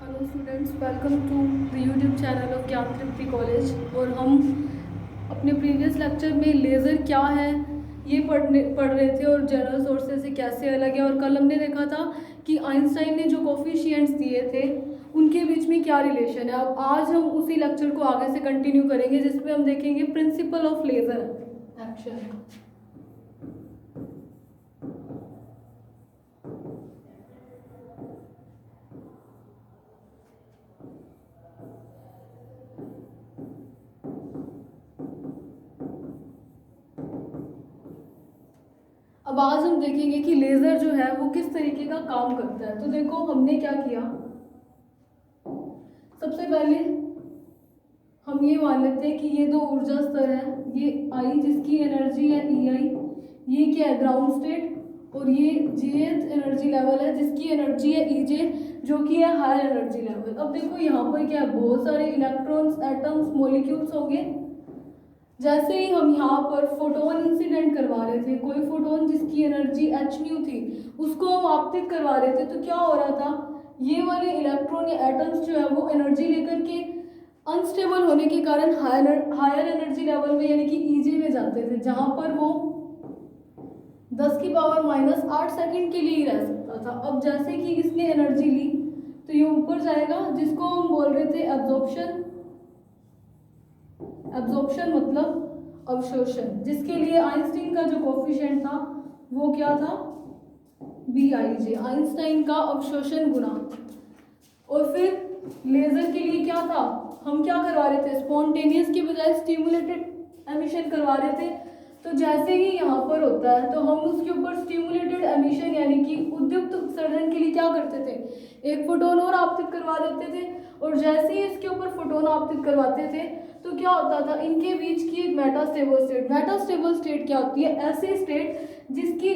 Hello students, welcome to the YouTube channel of Gyan Tripti college. और हम अपने प्रीवियस लेक्चर में लेज़र क्या है ये पढ़ रहे थे और जनरल सोर्सेज से कैसे अलग है। और कल हमने देखा था कि आइंस्टाइन ने जो कोफिशिएंट्स दिए थे उनके बीच में क्या रिलेशन है। अब आज हम उसी लेक्चर को आगे से कंटिन्यू करेंगे जिसमें हम देखेंगे प्रिंसिपल ऑफ लेज़र एक्शन। अब आज हम देखेंगे कि लेज़र जो है वो किस तरीके का काम करता है। तो देखो हमने क्या किया, सबसे पहले हम ये मान लेते हैं कि ये दो ऊर्जा स्तर है, ये आई जिसकी एनर्जी है ई आई, ये क्या है ग्राउंड स्टेट, और ये जेथ एनर्जी लेवल है जिसकी एनर्जी है ई जे जो कि है हायर एनर्जी लेवल। अब देखो यहाँ पर क्या है, बहुत सारे इलेक्ट्रॉन्स, एटम्स, मॉलिक्यूल्स होंगे। जैसे ही हम यहाँ पर फोटोन इंसिडेंट करवा रहे थे, कोई फोटोन जिसकी एनर्जी एच न्यू थी उसको हम आपतित करवा रहे थे, तो क्या हो रहा था, ये वाले इलेक्ट्रॉन या एटम्स जो है वो एनर्जी लेकर के अनस्टेबल होने के कारण हायर एनर्जी लेवल में यानी कि ईजे में जाते थे, जहाँ पर वो 10⁻⁻8 सेकंड के लिए ही रह सकता था। अब जैसे कि इसने एनर्जी ली तो ये ऊपर जाएगा, जिसको हम बोल रहे थे एब्जॉर्प्शन। एब्जॉर्प्शन मतलब अवशोषण, जिसके लिए आइंस्टीन का जो कोफिशिएंट था वो क्या था, बी आई जे, आइंस्टाइन का अवशोषण गुणांक। और फिर लेजर के लिए क्या था, हम क्या करवा रहे थे, स्पॉन्टेनियस के बजाय स्टिमुलेटेड एमिशन करवा रहे थे। तो जैसे ही यहाँ पर होता है तो हम उसके ऊपर स्टिमुलेटेड एमिशन यानी कि उद्युक्त उत्सर्जन के लिए क्या करते थे, एक फोटोन और आपतित करवा देते थे। और जैसे ही इसके ऊपर फोटोन आपतित करवाते थे तो क्या होता था, इनके बीच की एक मेटास्टेबल स्टेट। मेटास्टेबल स्टेट क्या होती है, ऐसी स्टेट जिसकी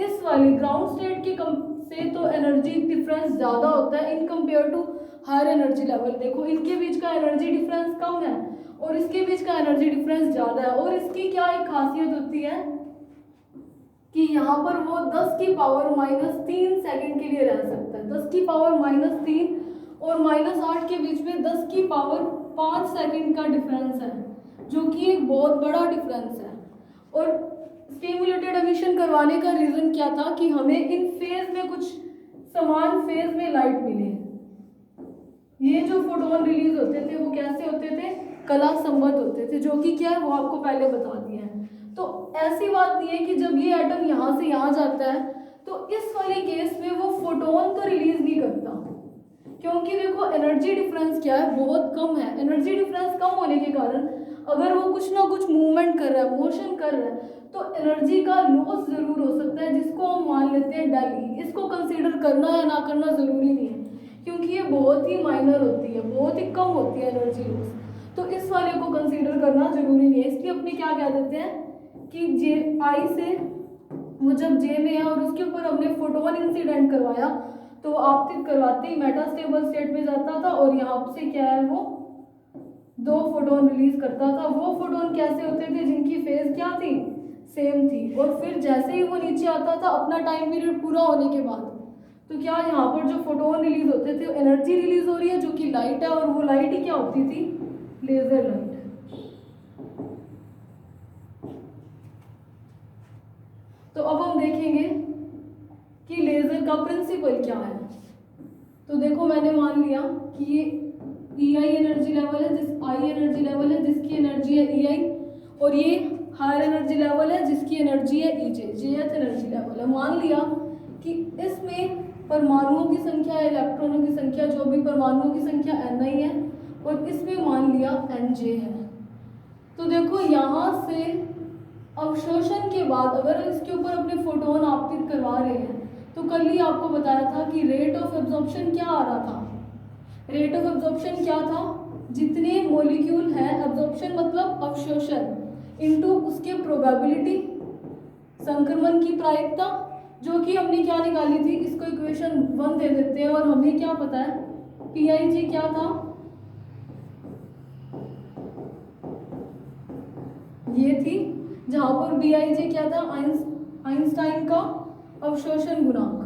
इस वाली ग्राउंड स्टेट के कम से तो एनर्जी डिफरेंस ज़्यादा होता है in compare to higher energy level. देखो इनके बीच का एनर्जी डिफरेंस कम है और इसके बीच का एनर्जी डिफरेंस ज़्यादा है। और इसकी क्या एक खासियत होती है कि यहाँ पर वो 10⁻³ सेकंड के लिए रह सकता है। 10⁻³ और -8 के बीच में 10⁵ सेकंड का डिफरेंस है, जो कि एक बहुत बड़ा डिफरेंस है। और स्टिमुलेटेड एमिशन करवाने का रीज़न क्या था कि हमें इन फेज में कुछ समान फेज में लाइट मिले। ये जो फोटोन रिलीज होते थे वो कैसे होते थे, कला संबद्ध होते थे, जो कि क्या है वो आपको पहले बता दिया है। तो ऐसी बात नहीं है कि जब ये एटम यहाँ से यहाँ जाता है तो इस वाले केस में वो फोटोन तो रिलीज नहीं करता, क्योंकि देखो एनर्जी डिफरेंस क्या है, बहुत कम है। एनर्जी डिफरेंस कम होने के कारण अगर वो कुछ ना कुछ मूवमेंट कर रहा है, मोशन कर रहा है, तो एनर्जी का लॉस जरूर हो सकता है, जिसको हम मान लेते हैं डेल ई। इसको कंसीडर करना या ना करना जरूरी नहीं है, क्योंकि ये बहुत ही माइनर होती है, बहुत ही कम होती है एनर्जी लॉस। तो इस वाले को कंसीडर करना जरूरी नहीं है। इसलिए अपने क्या कह देते हैं कि जे आई से वो जब जे में है और उसके ऊपर हमने फोटोन इंसिडेंट करवाया तो आपतित करवाते ही मेटास्टेबल स्टेट में जाता था और यहाँ से क्या है वो 2 फोटोन रिलीज करता था। वो फोटोन कैसे होते थे, जिनकी फेज क्या थी, सेम थी। और फिर जैसे ही वो नीचे आता था अपना टाइम पीरियड पूरा होने के बाद, तो क्या यहाँ पर जो फोटोन रिलीज होते थे एनर्जी रिलीज हो रही है जो कि लाइट है, और वो लाइट ही क्या होती थी, लेजर लाइट। तो अब हम देखेंगे कि लेजर का प्रिंसिपल क्या है। तो देखो मैंने मान लिया कि ये ई आई एनर्जी लेवल है, जिस आई एनर्जी लेवल है जिसकी एनर्जी है ई आई, और ये हायर एनर्जी लेवल है जिसकी एनर्जी है ई जे, जेथ एनर्जी लेवल है। मान लिया कि इसमें परमाणुओं की संख्या, इलेक्ट्रॉनों की संख्या, जो भी परमाणुओं की संख्या एन आई है, और इसमें मान लिया एन जे है। तो देखो यहाँ से अवशोषण के बाद अगर इसके ऊपर अपने फोटोन आपतित करवा रहे हैं तो कल ही आपको बताया था कि रेट ऑफ एब्जॉर्प्शन क्या आ रहा था। रेट ऑफ एब्जॉर्प्शन क्या था, जितने मॉलिक्यूल है, एब्जॉर्प्शन मतलब अवशोषण, इनटू उसके प्रोबेबिलिटी, संक्रमण की प्रायिकता, जो कि हमने क्या निकाली थी, इसको इक्वेशन 1 दे देते हैं। और हमें क्या पता है, पी आई जी क्या था, ये थी, जहां पर बी आई जे क्या था, आइंस्टाइन का अवशोषण गुणांक।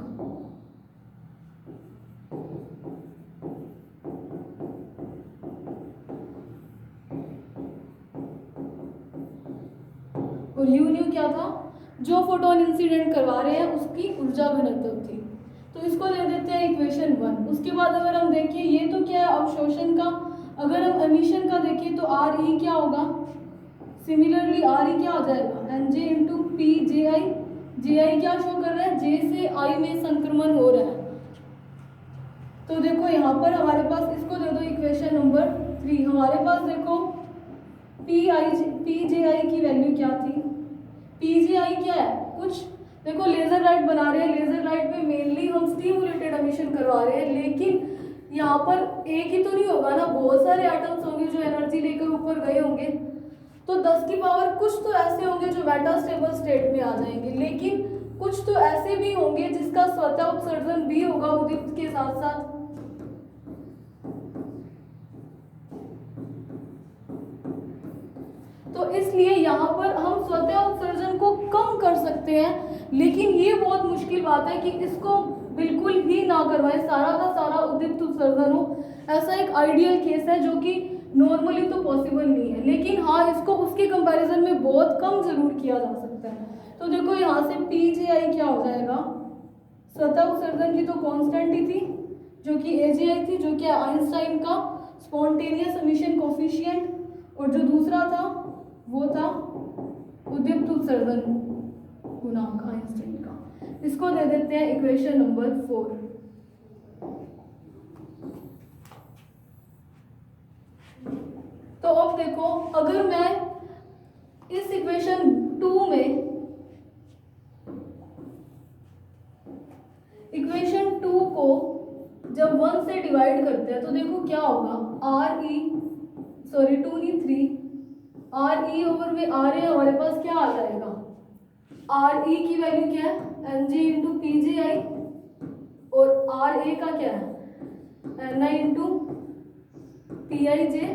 और यू न्यू क्या था, जो फोटोन इंसिडेंट करवा रहे हैं उसकी ऊर्जा घनत्व थी। तो इसको ले देते हैं इक्वेशन 1। उसके बाद अगर हम देखें ये तो क्या है अवशोषण का, अगर हम एमिशन का देखें तो आर ई क्या होगा, सिमिलरली आर ई क्या हो जाएगा N J into P J I. J I क्या शो कर रहा है, जे से आई में संक्रमण हो रहा है। तो देखो यहाँ पर हमारे पास, इसको दे दो इक्वेशन नंबर 3। हमारे पास देखो पी जे आई की वैल्यू क्या थी, पी जे आई क्या है, कुछ देखो लेजर लाइट बना रहे हैं, लेजर लाइट में मेनली हम स्टिमुलेटेड एमिशन करवा रहे हैं, लेकिन यहाँ पर एक ही तो नहीं होगा ना, बहुत सारे एटम्स होंगे जो एनर्जी लेकर ऊपर गए होंगे। तो 10 की पावर कुछ तो ऐसे होंगे जो मेटास्टेबल स्टेट में आ जाएंगे, लेकिन कुछ तो ऐसे भी होंगे जिसका स्वतः उत्सर्जन भी होगा उद्दीप्त के साथ साथ। तो इसलिए यहाँ पर हम स्वतः उत्सर्जन को कम कर सकते हैं, लेकिन ये बहुत मुश्किल बात है कि इसको बिल्कुल ही ना करवाएं, सारा का सारा उद्दीप्त उत्सर्जन हो। ऐसा एक आइडियल केस है जो कि नॉर्मली तो पॉसिबल नहीं है, लेकिन हाँ इसको उसके कंपैरिजन में बहुत कम जरूर किया जा सकता है। तो देखो यहाँ से पी जे आई क्या हो जाएगा, स्वतः उत्सर्जन की तो कांस्टेंट ही थी जो कि ए जे आई थी, जो कि आइंस्टाइन का स्पॉन्टेनियस एमिशन कोफिशिएंट, और जो दूसरा था वो था उद्दीप्त उत्सर्जन गुणांक आइंस्टाइन का। इसको दे देते हैं इक्वेशन नंबर 4। तो अब देखो अगर मैं इस इक्वेशन 2 में इक्वेशन 2 को जब 1 से डिवाइड करते हैं तो देखो क्या होगा, आर ई 2 नहीं 3 आर ई ओवर में आर ए हमारे पास क्या आ जाएगा, आर ई की वैल्यू क्या है N G into P G I, और आर ए का क्या है N I into P I J.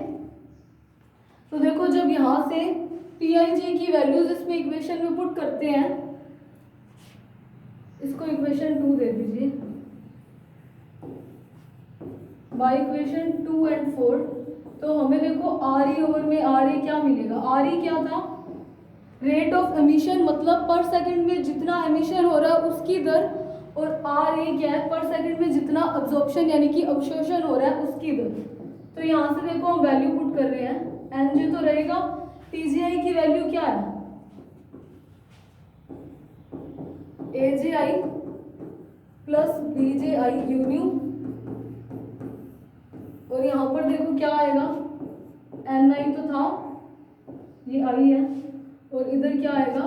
तो देखो जब यहाँ से पी आई जे की वैल्यूज इसमें इक्वेशन में पुट करते हैं, इसको इक्वेशन 2 दे दीजिए, बाय इक्वेशन 2 एंड 4, तो हमें देखो आर ई ओवर में आर ए क्या मिलेगा, आर ई क्या था रेट ऑफ एमिशन, मतलब पर सेकंड में जितना एमिशन हो रहा है उसकी दर, और आर ए क्या है पर सेकंड में जितना अब्जॉर्प्शन यानी कि अवशोषण हो रहा है उसकी दर। तो यहाँ से देखो हम वैल्यू पुट कर रहे हैं, एन जी तो रहेगा, टी जी आई की वैल्यू क्या है A J I plus B J I U न्यू, और यहाँ पर देखो क्या आएगा एन आई तो था, ये आई है, और इधर क्या आएगा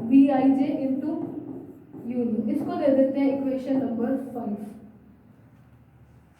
B I J into U nu. इसको दे देते हैं इक्वेशन नंबर 5।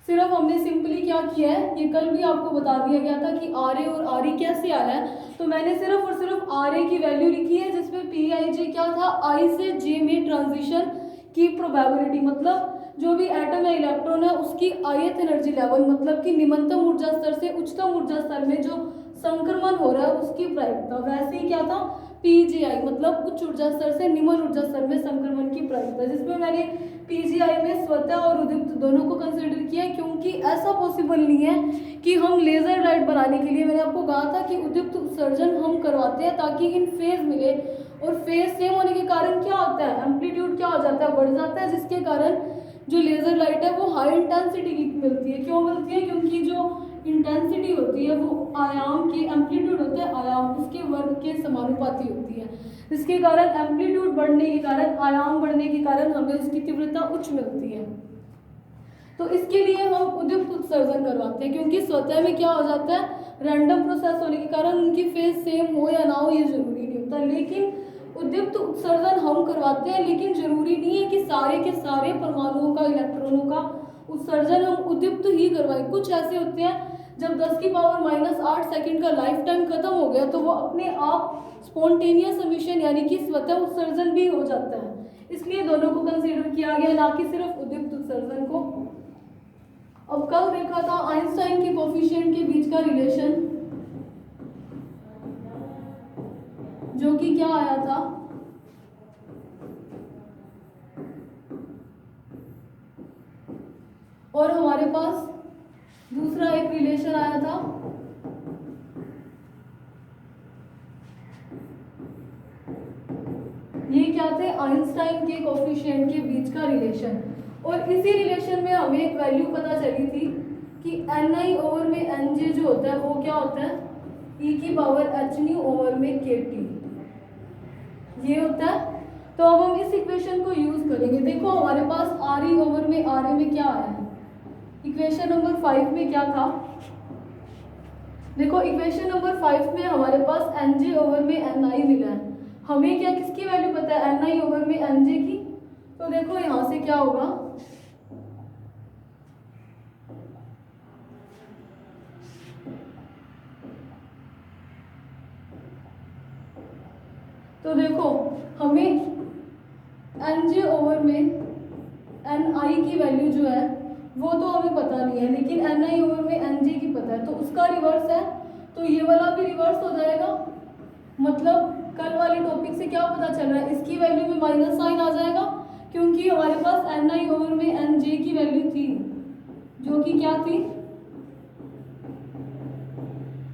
सिर्फ हमने सिंपली क्या किया है, ये कल भी आपको बता दिया गया था कि आर ए और आर ई कैसे आया है, तो मैंने सिर्फ और सिर्फ आर ए की वैल्यू लिखी है जिसमें पी आई जे क्या था, आई से जे में ट्रांजिशन की प्रोबेबिलिटी, मतलब जो भी एटम या इलेक्ट्रॉन है उसकी ith एनर्जी लेवल, मतलब कि निम्नतम ऊर्जा स्तर से उच्चतम ऊर्जा स्तर में जो संक्रमण हो रहा है उसकी प्रायिकता। वैसे ही क्या था पीजीआई, मतलब उच्च ऊर्जा स्तर से निम्न ऊर्जा स्तर में संक्रमण की प्रायिकता, जिसमें मैंने पीजीआई में स्वतः और उद्दीप्त दोनों को कंसिडर किया, क्योंकि ऐसा पॉसिबल नहीं है कि हम लेजर लाइट बनाने के लिए, मैंने आपको कहा था कि उद्दीप्त उत्सर्जन हम करवाते हैं ताकि इन फेज मिले, और फेज सेम होने के कारण क्या होता है एम्पलीट्यूड क्या हो जाता है बढ़ जाता है, जिसके कारण जो लेजर लाइट है वो हाई इंटेंसिटी की मिलती है। क्यों मिलती है, क्योंकि जो इंटेंसिटी होती है वो आयाम की, एम्पलीट्यूड होता है आयाम उसके वर्ग के समानुपाती होती है, जिसके कारण एम्पलीट्यूड बढ़ने के कारण, आयाम बढ़ने के कारण हमें उसकी तीव्रता उच्च मिलती है। तो इसके लिए हम उद्दीप्त उत्सर्जन करवाते हैं, क्योंकि स्वतः में क्या हो जाता है रैंडम प्रोसेस होने के कारण उनकी फेज सेम हो या ना हो ये जरूरी नहीं होता, लेकिन उद्दीप्त उत्सर्जन हम करवाते हैं, लेकिन जरूरी नहीं है कि सारे के सारे परमाणुओं का, इलेक्ट्रॉनों का उत्सर्जन हम उद्दीप्त ही करवाएं। कुछ ऐसे होते हैं जब 10 की पावर -8 सेकंड का लाइफ टाइम खत्म हो गया तो वो अपने आप स्पॉन्टेनियस एमिशन यानी कि स्वतः उत्सर्जन भी हो जाता है, इसलिए दोनों को कंसीडर किया गया, ना कि सिर्फ उद्दीप्त उत्सर्जन को। अब कल देखा था आइंस्टाइन के कोफिशिएंट के बीच का रिलेशन, जो कि क्या आया था और हमारे पास दूसरा एक रिलेशन आया था थे आइंस्टाइन के कोफिशिएंट के बीच का रिलेशन, और इसी रिलेशन में हमें एक वैल्यू पता चली थी कि ni ओवर में nj जो होता है वो क्या होता है, e की पावर h ओवर में kt, ये होता है। तो अब हम इस इक्वेशन को यूज करेंगे। देखो हमारे पास re ओवर में ra में क्या आया है, इक्वेशन नंबर 5 में क्या था, देखो इक्वेशन नंबर 5 में हमारे पास nj ओवर में ni मिला है, हमें क्या किसकी वैल्यू पता है, ni ओवर में nj की। तो देखो यहाँ से क्या होगा, तो देखो हमें nj ओवर में ni की वैल्यू जो है वो तो हमें पता नहीं है, लेकिन ni ओवर में nj की पता है, तो उसका रिवर्स है, तो ये वाला भी रिवर्स हो जाएगा। मतलब कल वाले टॉपिक से क्या पता चल रहा है, इसकी वैल्यू में माइनस साइन आ जाएगा, क्योंकि हमारे पास ni ओवर में nj की वैल्यू थी जो कि क्या थी।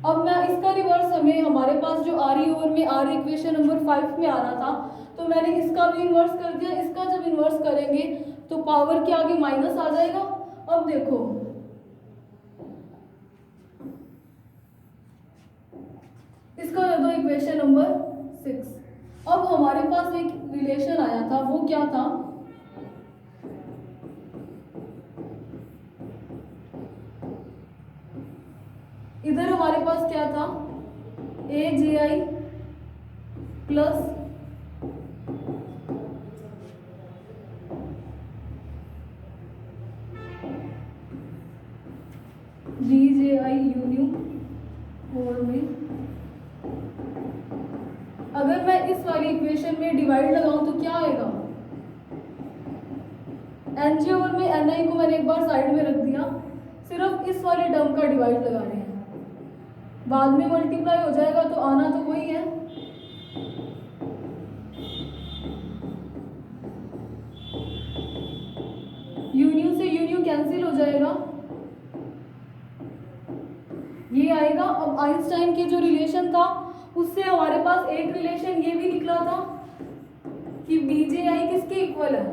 अब मैं इसका रिवर्स, हमें हमारे पास जो re ओवर में r इक्वेशन नंबर 5 में आ रहा था, तो मैंने इसका भी इन्वर्स कर दिया। इसका जब इन्वर्स करेंगे तो पावर के आगे माइनस आ जाएगा। अब देखो इसको दे दो इक्वेशन नंबर 6। अब हमारे पास एक रिलेशन आया था, वो क्या था, इधर हमारे पास क्या था, AJI plus BJI union over में, अगर मैं इस वाली इक्वेशन में डिवाइड लगाऊं तो क्या आएगा, nj ओवर में ni को मैंने एक बार साइड में रख दिया, सिर्फ इस वाले टर्म का डिवाइड लगा रहे हैं, बाद में मल्टीप्लाई हो जाएगा तो आना तो वही है। यूनियन से यूनियन कैंसिल हो जाएगा, ये आएगा। अब आइंस्टाइन के जो रिलेशन था उससे हमारे पास एक रिलेशन ये भी निकला था कि BJI किसके इक्वल है,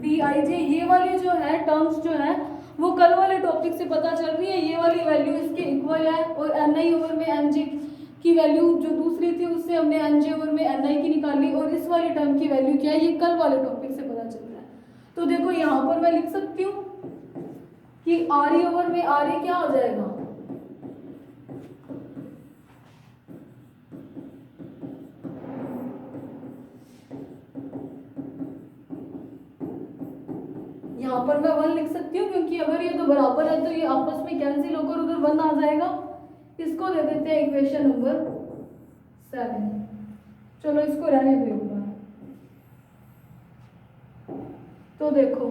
BIJ। ये वाली जो है टर्म्स जो है वो कल वाले टॉपिक से पता चल रही है, ये वाली वैल्यू इसके इक्वल है, और ni ओवर में nj की वैल्यू जो दूसरी थी उससे हमने nj ओवर में ni की निकाली, और इस वाली टर्म की वैल्यू क्या है ये कल वाले टॉपिक से पता चल रहा है। तो देखो यहाँ पर मैं लिख सकती हूँ कि re ओवर में ra क्या हो जाएगा, यहाँ पर मैं 1 लिख सकती हूँ, क्योंकि अगर ये दो बराबर है तो ये आपस में कैंसिल होकर उधर 1 आ जाएगा। इसको दे देते हैं इक्वेशन नंबर 7। चलो इसको रहने दो एक बार। तो देखो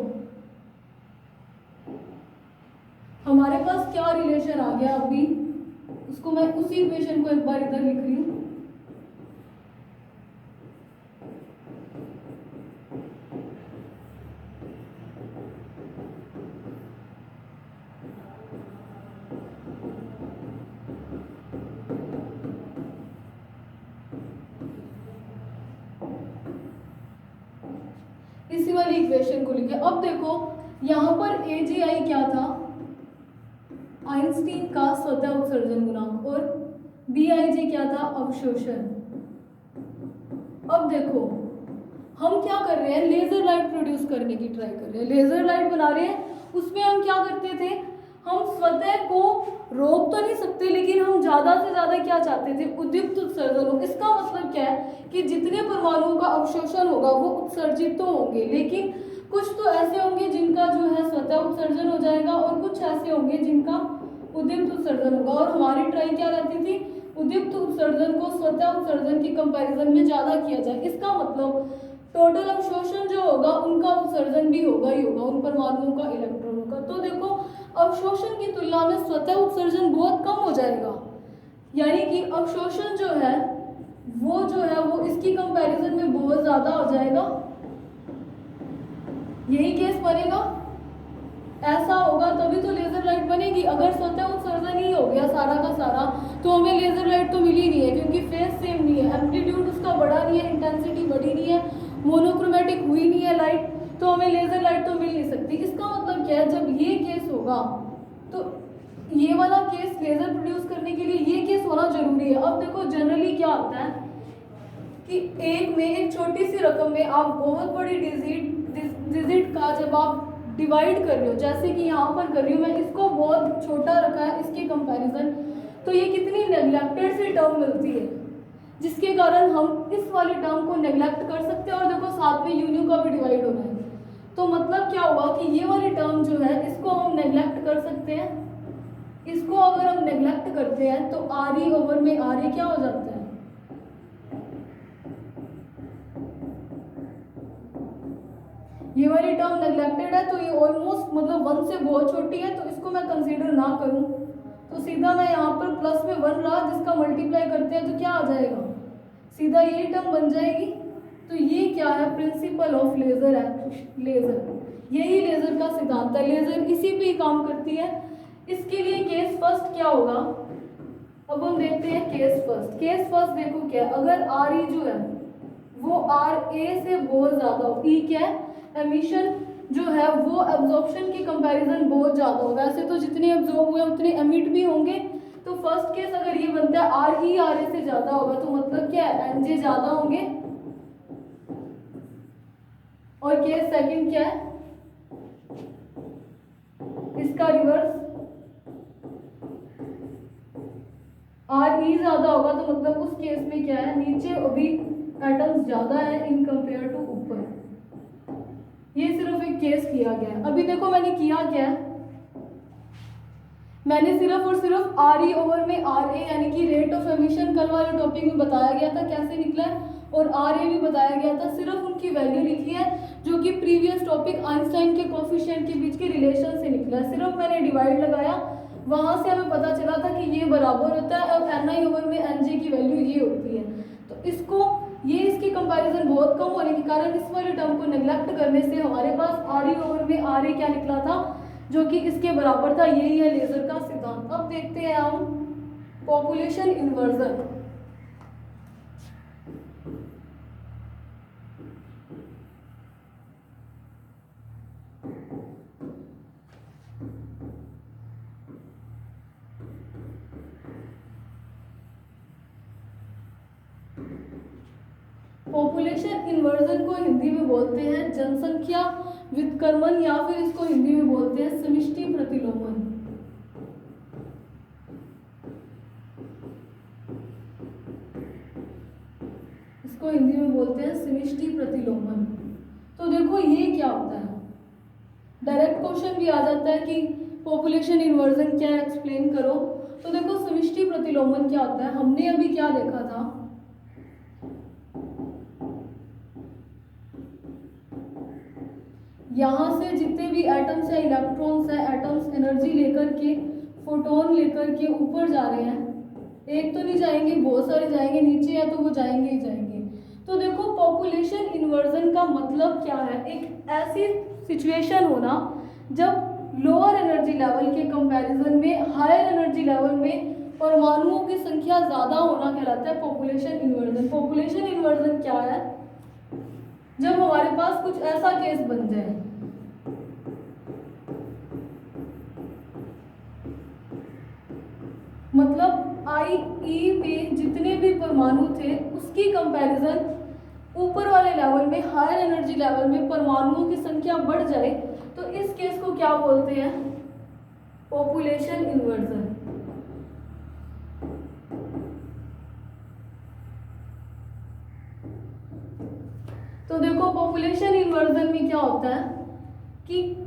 हमारे पास क्या रिलेशन आ गया, अभी उसको मैं उसी इक्वेशन को एक बार इधर लिख रही हूँ। इसी वाली इक्वेशन को लिखे। अब देखो यहाँ पर AJI क्या था, आइंस्टीन का स्वतः उत्सर्जन गुणांक, और BIJ क्या था, अवशोषण। अब देखो हम क्या कर रहे हैं, लेजर लाइट प्रोड्यूस करने की ट्राई कर रहे हैं, लेजर लाइट बना रहे हैं। उसमें हम क्या करते थे, हम स्वतः को रोक तो नहीं सकते, लेकिन हम ज़्यादा से ज़्यादा क्या चाहते थे, उद्दीप्त उत्सर्जन हो। इसका मतलब क्या है कि जितने परमाणुओं का अवशोषण होगा वो उत्सर्जित तो होंगे, लेकिन कुछ तो ऐसे होंगे जिनका जो है स्वतः उत्सर्जन हो जाएगा, और कुछ ऐसे होंगे जिनका उद्दीप्त उत्सर्जन होगा। और हमारी ट्राई क्या रहती थी, उद्दीप्त उत्सर्जन को स्वतः उत्सर्जन की कंपैरिजन में ज़्यादा किया जाए। इसका मतलब टोटल अवशोषण जो होगा उनका उत्सर्जन भी होगा ही होगा, उन परमाणुओं का, इलेक्ट्रॉनों का। तो देखो अवशोषण की तुलना में स्वतः उत्सर्जन बहुत कम हो जाएगा, यानी कि अवशोषण जो है वो इसकी कंपैरिजन में बहुत ज़्यादा हो जाएगा। यही केस बनेगा, ऐसा होगा तभी तो लेजर लाइट बनेगी। अगर स्वतः उत्सर्जन ही हो गया सारा का सारा तो हमें लेजर लाइट तो मिली नहीं है, क्योंकि फेज सेम नहीं है, एम्पलीट्यूड उसका बड़ा नहीं है, इंटेंसिटी बड़ी नहीं है, मोनोक्रोमेटिक हुई नहीं है लाइट, तो हमें लेज़र लाइट तो मिल नहीं सकती। इसका मतलब क्या है, जब ये केस होगा तो ये वाला केस लेज़र प्रोड्यूस करने के लिए ये केस होना जरूरी है। अब देखो जनरली क्या होता है कि एक छोटी सी रकम में आप बहुत बड़ी डिजिट का जब आप डिवाइड कर रहे हो, जैसे कि यहाँ पर कर रही हूँ मैं, इसको बहुत छोटा रखा है इसके कंपैरिजन, तो ये कितनी नेग्लेक्टेड सी टर्म मिलती है, जिसके कारण हम इस वाली टर्म को नेग्लेक्ट कर सकते हैं। और देखो साथ में यूनियन का भी डिवाइड होना है, तो मतलब क्या हुआ कि ये वाली टर्म जो है इसको हम नेग्लेक्ट कर सकते हैं। इसको अगर हम नेग्लेक्ट करते हैं तो आर ई ओवर में आर ए क्या हो जाता है, ये वाली टर्म नेग्लेक्टेड है, तो ये ऑलमोस्ट मतलब 1 से बहुत छोटी है, तो इसको मैं कंसीडर ना करूं तो सीधा मैं यहाँ पर प्लस में 1 रहा, जिसका मल्टीप्लाई करते हैं तो क्या आ जाएगा, सीधा यही टर्म बन जाएगी। तो ये क्या है, प्रिंसिपल ऑफ लेजर है, लेजर यही लेजर का सिद्धांत है, लेजर इसी पे ही काम करती है। इसके लिए केस फर्स्ट क्या होगा, अब हम देखते हैं केस फर्स्ट। केस फर्स्ट देखो क्या है, अगर आर ई जो है वो आर ए से बहुत ज्यादा हो, ई क्या है, एमिशन जो है वो एब्जॉर्प्शन की कंपैरिजन बहुत ज़्यादा होगा। वैसे तो जितने एब्जॉर्ब हुए उतने एमिट भी होंगे, तो फर्स्ट केस अगर ये बनता है आर ई आर ए से ज़्यादा होगा, तो मतलब क्या है, एन जे ज़्यादा होंगे। और केस सेकंड क्या है, इसका रिवर्स, आर ई ज़्यादा होगा, तो मतलब उस केस में क्या है, नीचे अभी एटम्स ज़्यादा है इन कंपेयर टू ऊपर। ये सिर्फ एक केस किया गया है। अभी देखो मैंने किया क्या है, मैंने सिर्फ और सिर्फ आर ई ओवर में आर ए यानी कि रेट ऑफ एमिशन कल वाले टॉपिक में बताया गया था कैसे निकला है, और आर ए भी बताया गया था, सिर्फ उनकी वैल्यू लिखी है जो कि प्रीवियस टॉपिक आइंस्टाइन के कोफिशिएंट के बीच के रिलेशन से निकला है। सिर्फ मैंने डिवाइड लगाया, वहां से हमें पता चला था कि ये बराबर होता है और एन आई ओवर में एन जे की वैल्यू ये होती है। तो इसको ये इसकी कंपैरिजन बहुत कम होने के कारण इस वाले टर्म को नेग्लेक्ट करने से हमारे पास आर ई ओवर में आर ए क्या निकला था, जो कि इसके बराबर था। यही है लेजर का सिद्धांत। अब देखते हैं हम पॉपुलेशन इन्वर्जन। पॉपुलेशन इन्वर्जन को हिंदी में बोलते हैं जनसंख्या व्युत्क्रमण, या फिर इसको हिंदी में बोलते हैं समष्टि प्रतिलोमन। इसको हिंदी में बोलते हैं समष्टि प्रतिलोमन। तो देखो ये क्या होता है, डायरेक्ट क्वेश्चन भी आ जाता है कि पॉपुलेशन इन्वर्जन क्या है, एक्सप्लेन करो। तो देखो समष्टि प्रतिलोमन क्या होता है, हमने अभी क्या देखा था, यहाँ से जितने भी एटम्स है, इलेक्ट्रॉन्स है, एटम्स एनर्जी लेकर के, फोटोन लेकर के ऊपर जा रहे हैं। एक तो नहीं जाएंगे, बहुत सारे जाएंगे, नीचे है तो वो जाएंगे ही जाएंगे। तो देखो पॉपुलेशन इन्वर्जन का मतलब क्या है, एक ऐसी सिचुएशन होना जब लोअर एनर्जी लेवल के कंपैरिजन में हायर एनर्जी लेवल में परमाणुओं की संख्या ज़्यादा होना कहलाता है पॉपुलेशन इन्वर्जन। पॉपुलेशन इन्वर्जन क्या है, जब हमारे पास कुछ ऐसा केस बन जाए, मतलब आई ई में जितने भी परमाणु थे उसकी कंपैरिजन ऊपर वाले लेवल में, हायर एनर्जी लेवल में परमाणुओं की संख्या बढ़ जाए, तो इस केस को क्या बोलते हैं, पॉपुलेशन इन्वर्जन। तो देखो पॉपुलेशन इन्वर्जन में क्या होता है कि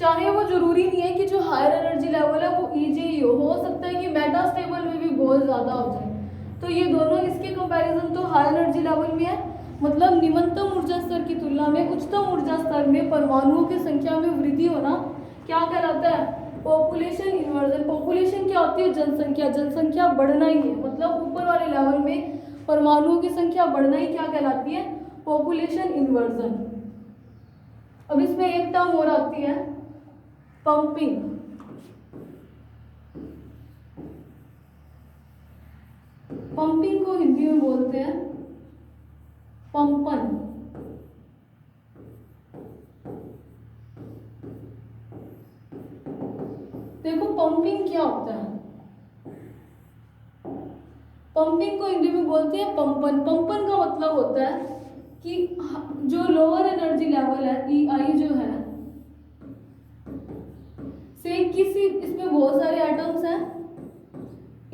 चाहे वो जरूरी नहीं है कि जो हायर एनर्जी लेवल है वो ईजे ही हो सकता है कि मेटा स्टेबल में भी बहुत ज़्यादा हो जाए। तो ये दोनों इसके कंपैरिजन तो हाई एनर्जी लेवल में है, मतलब निम्नतम ऊर्जा स्तर की तुलना में उच्चतम ऊर्जा स्तर में परमाणुओं की संख्या में वृद्धि होना क्या कहलाता है, पॉपुलेशन इन्वर्जन। पॉपुलेशन क्या होती है, जनसंख्या, जनसंख्या बढ़ना ही है, मतलब ऊपर वाले लेवल में परमाणुओं की संख्या बढ़ना ही क्या कहलाती है, पॉपुलेशन इन्वर्जन। अब इसमें एक टर्म और आती है पंपिंग। पंपिंग को हिंदी में बोलते हैं पंपन। देखो पंपिंग क्या होता है, पंपिंग को हिंदी में बोलते हैं पंपन। पंपन का मतलब होता है कि जो लोअर एनर्जी लेवल है EI जो है से किसी, इसमें बहुत सारे एटम्स हैं,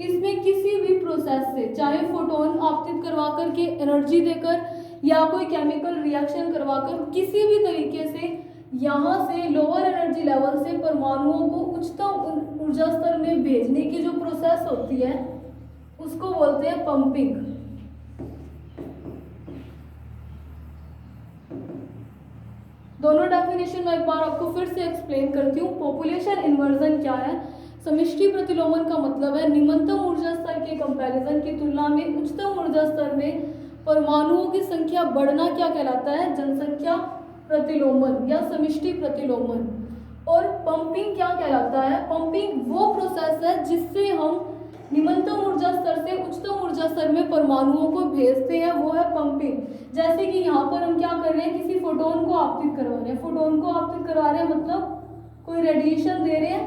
इसमें किसी भी प्रोसेस से, चाहे फोटोन आपतित करवा करके एनर्जी देकर या कोई केमिकल रिएक्शन करवाकर, किसी भी तरीके से यहाँ से लोअर एनर्जी लेवल से परमाणुओं को उच्चतम ऊर्जा स्तर में भेजने की जो प्रोसेस होती है उसको बोलते हैं पंपिंग। दोनों डेफिनेशन मैं एक बार आपको फिर से एक्सप्लेन करती हूँ। पॉपुलेशन इन्वर्जन क्या है? समष्टि प्रतिलोमन का मतलब है निम्नतम ऊर्जा स्तर के कंपैरिजन की तुलना में उच्चतम ऊर्जा स्तर में परमाणुओं की संख्या बढ़ना क्या कहलाता है? जनसंख्या प्रतिलोमन या समष्टि प्रतिलोमन। और पंपिंग क्या कहलाता है? पंपिंग वो प्रोसेस है जिससे हम निम्नतम ऊर्जा स्तर से उच्चतम ऊर्जा स्तर में परमाणुओं को भेजते हैं, वो है पंपिंग। जैसे कि यहाँ पर हम क्या कर रहे हैं, किसी फोटोन को आपतित करवा रहे हैं। फोटोन को आपतित करवा रहे हैं मतलब कोई रेडिएशन दे रहे हैं,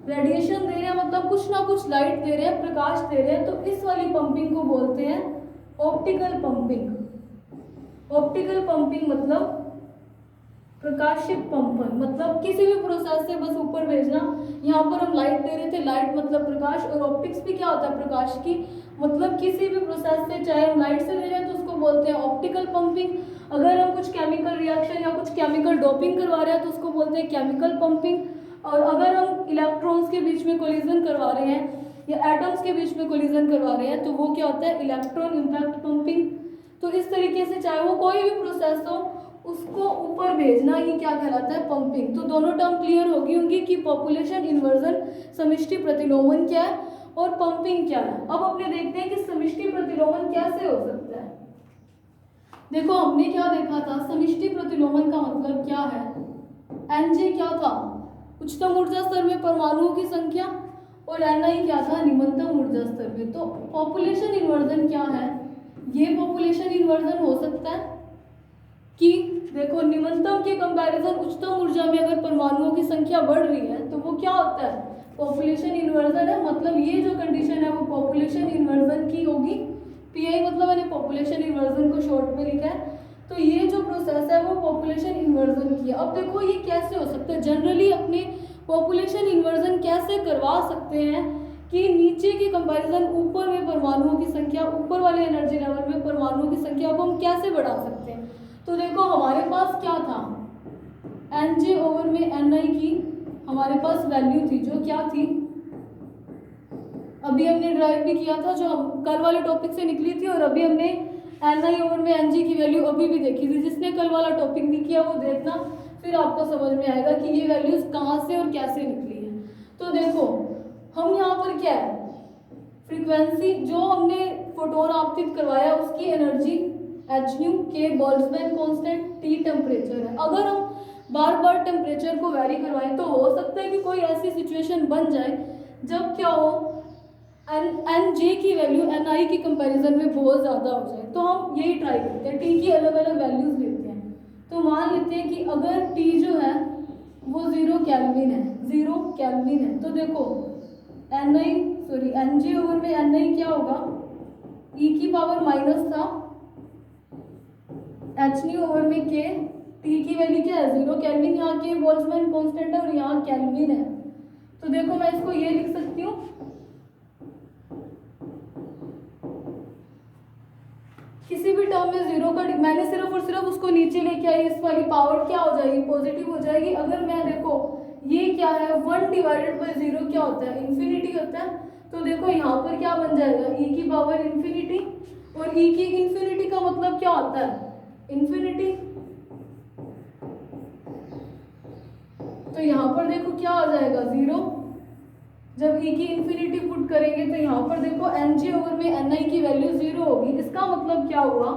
रेडिएशन दे रहे हैं मतलब कुछ ना कुछ लाइट दे रहे हैं, प्रकाश दे रहे हैं। तो इस वाली पंपिंग को बोलते हैं ऑप्टिकल पंपिंग। ऑप्टिकल पंपिंग मतलब प्रकाशित पंपन, मतलब किसी भी प्रोसेस से बस ऊपर भेजना। यहाँ पर हम लाइट दे रहे थे, लाइट मतलब प्रकाश, और ऑप्टिक्स भी क्या होता है? प्रकाश की, मतलब किसी भी प्रोसेस से, चाहे हम लाइट से दे रहे हैं तो उसको बोलते हैं ऑप्टिकल पंपिंग। अगर हम कुछ केमिकल रिएक्शन या कुछ केमिकल डोपिंग करवा रहे हैं तो उसको बोलते हैं केमिकल पंपिंग। और अगर हम इलेक्ट्रॉन्स के बीच में कोलिजन करवा रहे हैं या एटम्स के बीच में कोलिजन करवा रहे हैं तो वो क्या होता है? Electron impact pumping. तो इस तरीके से चाहे वो कोई भी प्रोसेस हो उसको ऊपर भेजना ही क्या कहलाता है? पंपिंग। तो दोनों टर्म क्लियर होंगी कि पॉपुलेशन इन्वर्जन समष्टि प्रतिलोमन क्या है और पंपिंग क्या है। अब अपने देखते हैं कि समष्टि प्रतिलोमन कैसे हो सकता है। देखो हमने क्या देखा था, समष्टि प्रतिलोमन का मतलब क्या है? Nj क्या था? उच्चतम ऊर्जा स्तर में परमाणुओं की संख्या, और Ni क्या था? निम्नतम ऊर्जा स्तर में। तो पॉपुलेशन इन्वर्जन क्या है? ये पॉपुलेशन इन्वर्जन हो सकता है कि देखो निम्नतम के कंपैरिजन उच्चतम ऊर्जा में अगर परमाणुओं की संख्या बढ़ रही है तो वो क्या होता है? पॉपुलेशन इन्वर्जन है। मतलब ये जो कंडीशन है वो पॉपुलेशन इन्वर्जन की होगी। PI मतलब मैंने पॉपुलेशन इन्वर्जन को शॉर्ट में लिखा है। तो ये जो प्रोसेस है वो पॉपुलेशन इन्वर्जन की है। अब देखो ये कैसे हो सकता है? जनरली अपने पॉपुलेशन इन्वर्जन कैसे करवा सकते हैं कि नीचे के कंपैरिजन ऊपर में परमाणुओं की संख्या, ऊपर वाले एनर्जी लेवल में परमाणुओं की संख्या को हम कैसे बढ़ा सकते हैं? तो देखो हमारे पास क्या था? Nj ओवर में Ni की हमारे पास वैल्यू थी जो क्या थी? अभी हमने ड्राइव भी किया था, जो कल वाले टॉपिक से निकली थी, और अभी हमने Ni ओवर में Nj की वैल्यू अभी भी देखी थी। जिसने कल वाला टॉपिक नहीं किया वो देखना, फिर आपको समझ में आएगा कि ये वैल्यूज कहाँ से और कैसे निकली है। तो देखो हम यहाँ पर क्या है, फ्रीक्वेंसी जो हमने फोटोन आपतित करवाया उसकी energy hν, k Boltzmann constant, T temperature है। अगर हम बार बार टेम्परेचर को वेरी करवाएं तो हो सकता है कि कोई ऐसी सिचुएशन बन जाए जब क्या हो, Nj की वैल्यू Ni की कंपैरिजन में बहुत ज़्यादा हो जाए। तो हम यही ट्राई करते हैं, T की अलग अलग वैल्यूज लेते हैं। तो मान लेते हैं कि अगर T जो है वो 0 केल्विन है, 0 केल्विन है, तो देखो Nj ओवर में Ni क्या होगा? e की पावर माइनस था hν ओवर में k, T की वैल्यू क्या है? 0 केल्विन। यहाँ के बोल्ट्जमैन कांस्टेंट है और यहाँ केल्विन है। तो देखो मैं इसको ये लिख सकती हूँ, किसी भी टर्म में 0 का मैंने सिर्फ और सिर्फ उसको नीचे लेके आई, इस वाली पावर क्या हो जाएगी? पॉजिटिव हो जाएगी। अगर मैं देखो ये क्या है, 1 डिवाइडेड बाई 0 क्या होता है? इन्फिनिटी होता है। तो देखो यहाँ पर क्या बन जाएगा? e की पावर इन्फिनिटी, और e की इन्फिनिटी का मतलब क्या होता है? इन्फिनिटी। तो यहाँ पर देखो क्या आ जाएगा? 0। जब e की इन्फिनिटी पुट करेंगे तो यहाँ पर देखो Nj ओवर में Ni की वैल्यू 0 होगी। इसका मतलब क्या हुआ?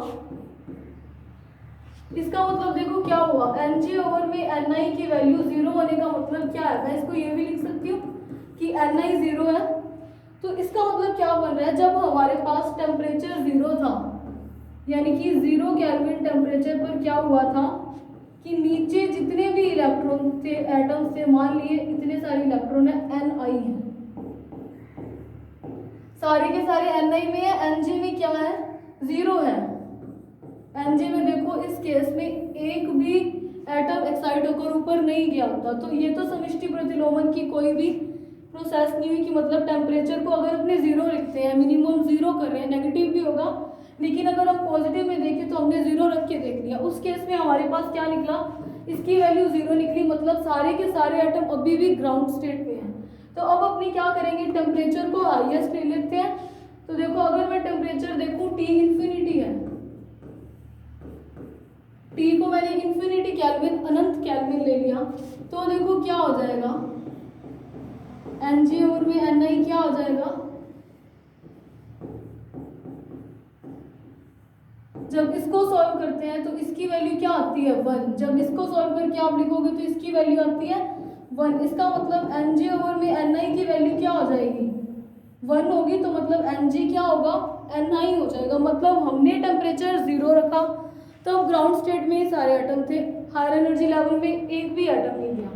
इसका मतलब देखो क्या हुआ, Nj ओवर में Ni की वैल्यू 0 होने का मतलब क्या है? मैं इसको ये भी लिख सकती हूँ कि Ni 0 है। तो इसका मतलब क्या बन रहा है? जब हमारे पास टेम्परेचर 0 था, यानी कि 0 केल्विन टेम्परेचर पर क्या हुआ था? कि नीचे जितने भी इलेक्ट्रॉन थे, एटम्स थे, मान लिए इतने सारे इलेक्ट्रॉन है, Ni है, सारे के सारे Ni में है, Nj में क्या है, 0 है। Nj में देखो इस केस में एक भी एटम एक्साइट होकर ऊपर नहीं गया होता, तो ये तो समष्टि प्रतिलोमन की कोई भी प्रोसेस नहीं हुई कि मतलब टेम्परेचर को अगर अपने 0 लिखते हैं, मिनिमम 0 कर रहे हैं, नेगेटिव भी होगा, लेकिन अगर हम पॉजिटिव में देखें तो हमने 0 रख के देख लिया। उस केस में हमारे पास क्या निकला, इसकी वैल्यू 0 निकली, मतलब सारे के सारे एटम अभी भी ग्राउंड स्टेट पे हैं। तो अब अपनी क्या करेंगे, टेम्परेचर को हाईएस्ट ले लेते हैं। तो देखो अगर मैं टेम्परेचर देखूं, T इन्फिनिटी है, T को मैंने इन्फिनिटी केल्विन, अनंत केल्विन ले लिया, तो देखो क्या हो जाएगा, Nj और में Ni क्या हो जाएगा, जब इसको सॉल्व करते हैं तो इसकी वैल्यू क्या आती है, 1। जब इसको सॉल्व करके आप लिखोगे तो इसकी वैल्यू आती है 1। इसका मतलब Nj ओवर में Ni की वैल्यू क्या हो जाएगी, 1 होगी, तो मतलब Nj क्या होगा, Ni हो जाएगा। मतलब हमने टेम्परेचर 0 रखा, तब ग्राउंड स्टेट में ही सारे एटम थे, हायर एनर्जी लेवल में एक भी एटम नहीं गया।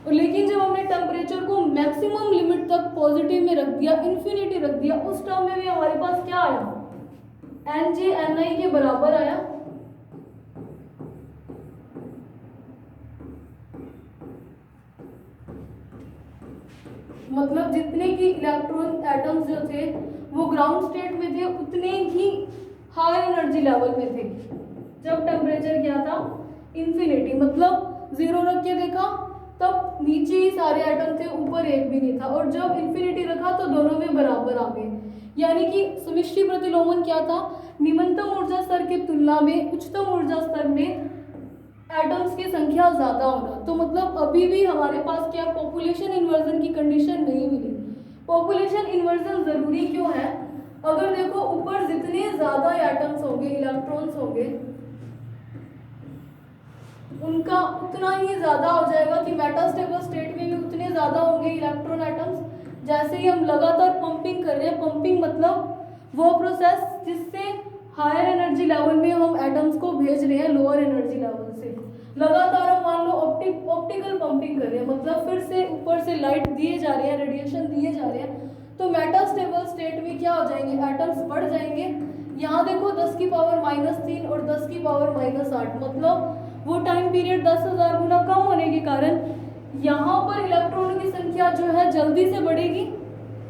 और लेकिन जब हमने टेम्परेचर को मैक्सिमम लिमिट तक पॉजिटिव में रख दिया, इन्फिनिटी रख दिया, उस टर्म में भी हमारे पास क्या आया, Nj Ni के बराबर आया। मतलब जितने की इलेक्ट्रॉन एटम्स जो थे वो ग्राउंड स्टेट में थे, उतने ही हाई एनर्जी लेवल में थे जब टेम्परेचर क्या था, इन्फिनिटी। मतलब 0 रख के देखा तब नीचे ही सारे एटम थे, ऊपर एक भी नहीं था, और जब इन्फिनिटी रखा तो दोनों में बराबर आ गए। यानी कि समष्टि प्रतिलोमन क्या था, निम्नतम ऊर्जा स्तर की तुलना में उच्चतम ऊर्जा स्तर में एटम्स की संख्या ज्यादा होना। तो मतलब अभी भी हमारे पास क्या, पॉपुलेशन इन्वर्जन की कंडीशन नहीं मिली। पॉपुलेशन इन्वर्जन जरूरी क्यों है, अगर देखो ऊपर जितने ज्यादा एटम्स होंगे, इलेक्ट्रॉन्स होंगे, उनका उतना ही ज्यादा हो जाएगा कि मेटास्टेबल स्टेट में भी उतने ज्यादा होंगे इलेक्ट्रॉन एटम्स। जैसे ही हम लगातार पंपिंग कर रहे हैं, पंपिंग मतलब वो प्रोसेस जिससे हायर एनर्जी लेवल में हम एटम्स को भेज रहे हैं लोअर एनर्जी लेवल से। लगातार हम मान लो ऑप्टिकल पंपिंग कर रहे हैं, मतलब फिर से ऊपर से लाइट दिए जा रहे हैं, रेडिएशन दिए जा रहे हैं, तो मेटास्टेबल स्टेट में क्या हो जाएंगे, एटम्स बढ़ जाएंगे। यहाँ देखो 10 की पावर -3 और 10 की पावर -8, मतलब वो टाइम पीरियड 10,000 गुना कम होने के कारण यहाँ पर इलेक्ट्रॉनों की संख्या जो है जल्दी से बढ़ेगी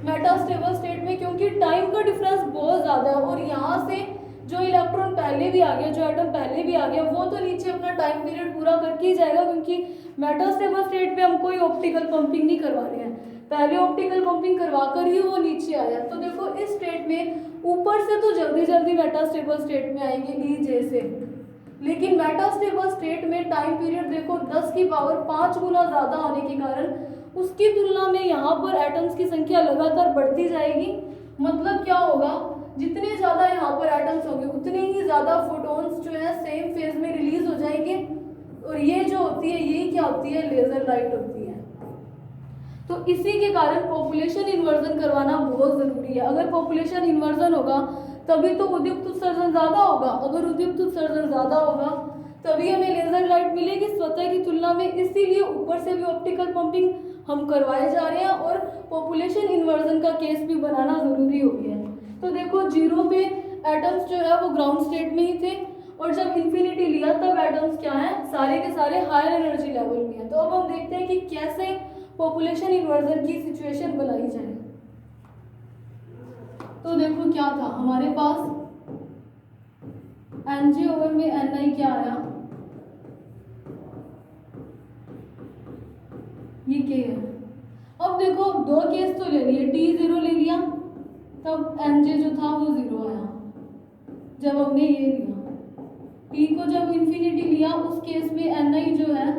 मेटास्टेबल स्टेट में, क्योंकि टाइम का डिफरेंस बहुत ज़्यादा है। और यहाँ से जो इलेक्ट्रॉन पहले भी आ गया, जो एटम पहले भी आ गया, वो तो नीचे अपना टाइम पीरियड पूरा करके ही जाएगा, क्योंकि मेटास्टेबल स्टेट में हम कोई ऑप्टिकल पंपिंग नहीं करवा रहे हैं, पहले ऑप्टिकल पंपिंग करवा कर ही वो नीचे आया। तो देखो इस स्टेट में ऊपर से तो जल्दी जल्दी मेटास्टेबल स्टेट में आएंगे ईजे से, लेकिन मेटास्टेबल स्टेट में टाइम पीरियड देखो 10 की पावर 5 गुना ज़्यादा होने के कारण उसकी तुलना में यहाँ पर एटम्स की संख्या लगातार बढ़ती जाएगी। मतलब क्या होगा, जितने ज़्यादा यहाँ पर एटम्स होंगे उतने ही ज़्यादा फोटॉन्स जो है सेम फेज में रिलीज हो जाएंगे, और ये जो होती है, यही क्या होती है, लेजर लाइट होती है। तो इसी के कारण पॉपुलेशन इन्वर्जन करवाना बहुत ज़रूरी है। अगर पॉपुलेशन इन्वर्जन होगा तभी तो उद्युक्त उत्सर्जन ज़्यादा होगा, अगर उद्युक्त उत्सर्जन ज़्यादा होगा तभी हमें लेजर लाइट मिलेगी स्वतः की तुलना में। इसीलिए ऊपर से भी ऑप्टिकल पंपिंग हम करवाए जा रहे हैं और पॉपुलेशन इन्वर्जन का केस भी बनाना ज़रूरी हो गया है। तो देखो 0 पे एटम्स जो है वो ग्राउंड स्टेट में ही थे, और जब इन्फिनिटी लिया तब एटम्स क्या है, सारे के सारे हायर एनर्जी लेवल में है। तो अब हम देखते हैं कि कैसे पॉपुलेशन इन्वर्जन की सिचुएशन बनाई जाए। तो देखो क्या था हमारे पास, Nj ओवर में Ni क्या आया, ये K है। अब देखो दो केस तो ले लिए, T0 ले लिया तब Nj जो था वो 0 आया। जब हमने ये लिया T को जब इन्फिनिटी लिया, उस केस में Ni जो है